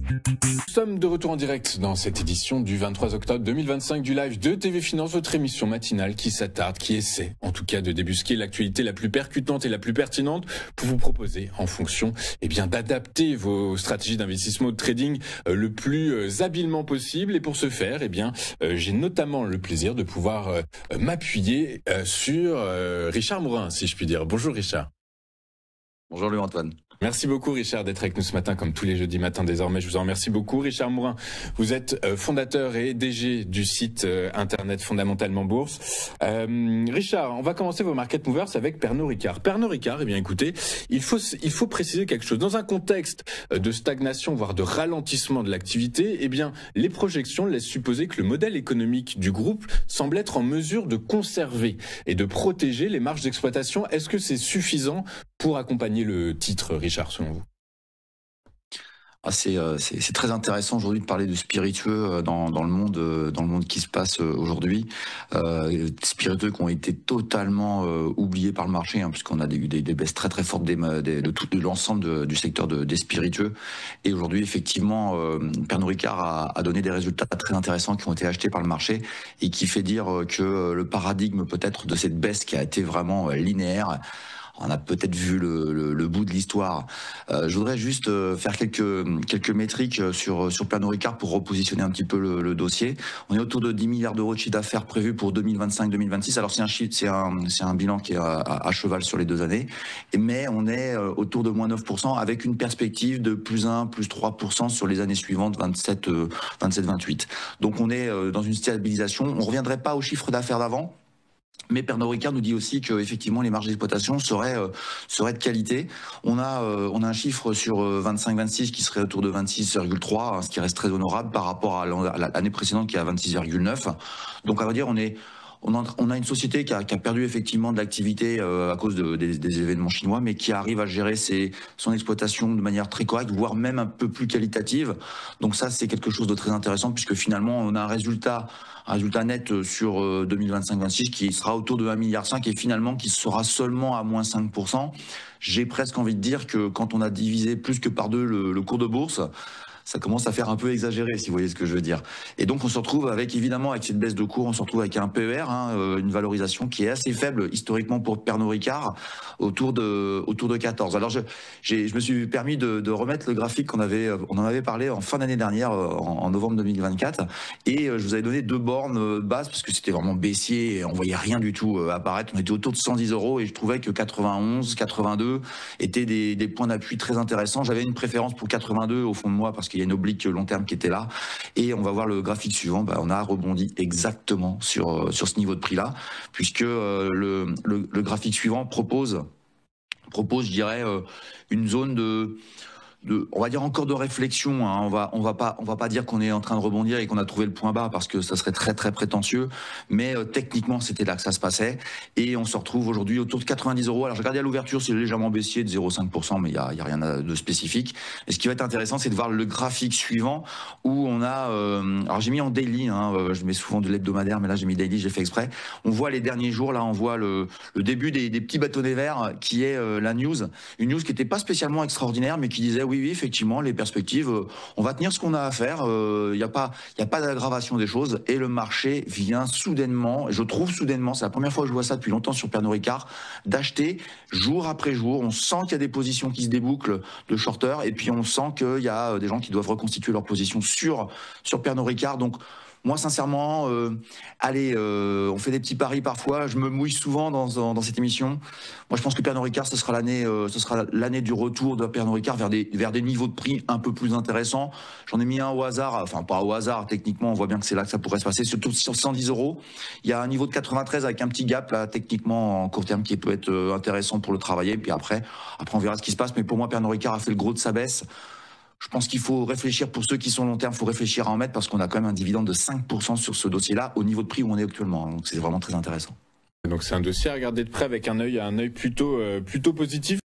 Nous sommes de retour en direct dans cette édition du 23 octobre 2025 du live de TV Finance, votre émission matinale qui s'attarde, qui essaie en tout cas de débusquer l'actualité la plus percutante et la plus pertinente pour vous proposer en fonction d'adapter vos stratégies d'investissement ou de trading le plus habilement possible. Et pour ce faire, j'ai notamment le plaisir de pouvoir m'appuyer sur Richard Mourin, si je puis dire. Bonjour Richard. Bonjour Louis-Antoine. Merci beaucoup Richard d'être avec nous ce matin, comme tous les jeudis matins désormais. Je vous en remercie beaucoup. Richard Mourin, vous êtes fondateur et DG du site internet Fondamentalement Bourse. Richard, on va commencer vos market movers avec Pernod Ricard. Pernod Ricard, écoutez, il faut préciser quelque chose. Dans un contexte de stagnation, voire de ralentissement de l'activité, les projections laissent supposer que le modèle économique du groupe semble être en mesure de conserver et de protéger les marges d'exploitation. Est-ce que c'est suffisant pour accompagner le titre, Richard, selon vous? C'est très intéressant aujourd'hui de parler de spiritueux dans le monde qui se passe aujourd'hui. Spiritueux qui ont été totalement oubliés par le marché, puisqu'on a eu des baisses très très fortes de l'ensemble du secteur des spiritueux. Et aujourd'hui, effectivement, Pernod Ricard a donné des résultats très intéressants qui ont été achetés par le marché et qui fait dire que le paradigme peut-être de cette baisse qui a été vraiment linéaire, on a peut-être vu le bout de l'histoire. Je voudrais juste faire quelques métriques sur Pernod Ricard pour repositionner un petit peu le dossier. On est autour de 10 milliards d'euros de chiffre d'affaires prévu pour 2025-2026. Alors c'est un bilan qui est à cheval sur les 2 années, mais on est autour de moins 9% avec une perspective de plus 1, plus 3% sur les années suivantes, 27-28. Donc on est dans une stabilisation. On ne reviendrait pas au chiffre d'affaires d'avant. Mais Pernod Ricard nous dit aussi que effectivement les marges d'exploitation seraient de qualité. On a un chiffre sur 25-26 qui serait autour de 26,3, ce qui reste très honorable par rapport à l'année précédente qui est à 26,9. Donc à vrai dire on a une société qui a perdu effectivement de l'activité à cause des événements chinois, mais qui arrive à gérer son exploitation de manière très correcte, voire même un peu plus qualitative. Donc ça, c'est quelque chose de très intéressant, puisque finalement, on a un résultat net sur 2025-26 qui sera autour de 1,5 milliard et finalement qui sera seulement à moins 5%. J'ai presque envie de dire que quand on a divisé plus que par 2 le cours de bourse, ça commence à faire un peu exagéré, si vous voyez ce que je veux dire. Et donc on se retrouve avec cette baisse de cours, on se retrouve avec un PER, une valorisation qui est assez faible historiquement pour Pernod Ricard, autour de 14. Alors je me suis permis de remettre le graphique on en avait parlé en fin d'année dernière, en novembre 2024, et je vous avais donné 2 bornes basses parce que c'était vraiment baissier et on voyait rien du tout apparaître. On était autour de 110 euros et je trouvais que 91, 82 étaient des points d'appui très intéressants. J'avais une préférence pour 82 au fond de moi parce qu'il y a une oblique long terme qui était là, et on va voir le graphique suivant. On a rebondi exactement sur ce niveau de prix là, puisque le graphique suivant propose, je dirais, une zone on va dire encore de réflexion. On va pas dire qu'on est en train de rebondir et qu'on a trouvé le point bas parce que ça serait très très prétentieux, mais techniquement c'était là que ça se passait et on se retrouve aujourd'hui autour de 90 euros. Alors je regardais à l'ouverture, c'est légèrement baissier de 0,5%, mais il y a rien de spécifique. Et ce qui va être intéressant, c'est de voir le graphique suivant où on a alors j'ai mis en daily, je mets souvent de l'hebdomadaire, mais là j'ai mis daily, j'ai fait exprès. On voit les derniers jours, là on voit le début des petits bâtonnets verts qui est la news, une news qui n'était pas spécialement extraordinaire, mais qui disait oui, effectivement, les perspectives, on va tenir ce qu'on a à faire, il n'y a pas d'aggravation des choses, et le marché vient soudainement, je trouve soudainement, c'est la première fois que je vois ça depuis longtemps sur Pernod Ricard, d'acheter jour après jour. On sent qu'il y a des positions qui se débouclent de shorters, et puis on sent qu'il y a des gens qui doivent reconstituer leur position sur Pernod Ricard. Donc moi, sincèrement, on fait des petits paris parfois. Je me mouille souvent dans cette émission. Moi, je pense que Pernod Ricard, ce sera l'année du retour de Pernod Ricard vers des niveaux de prix un peu plus intéressants. J'en ai mis un au hasard, enfin pas au hasard, techniquement, on voit bien que c'est là que ça pourrait se passer, surtout sur 110 euros. Il y a un niveau de 93 avec un petit gap, là, techniquement, en court terme, qui peut être intéressant pour le travailler. Puis après, on verra ce qui se passe. Mais pour moi, Pernod Ricard a fait le gros de sa baisse. Je pense qu'il faut réfléchir, pour ceux qui sont long terme, il faut réfléchir à en mettre parce qu'on a quand même un dividende de 5% sur ce dossier-là au niveau de prix où on est actuellement. Donc c'est vraiment très intéressant. Donc c'est un dossier à regarder de près avec un œil plutôt positif.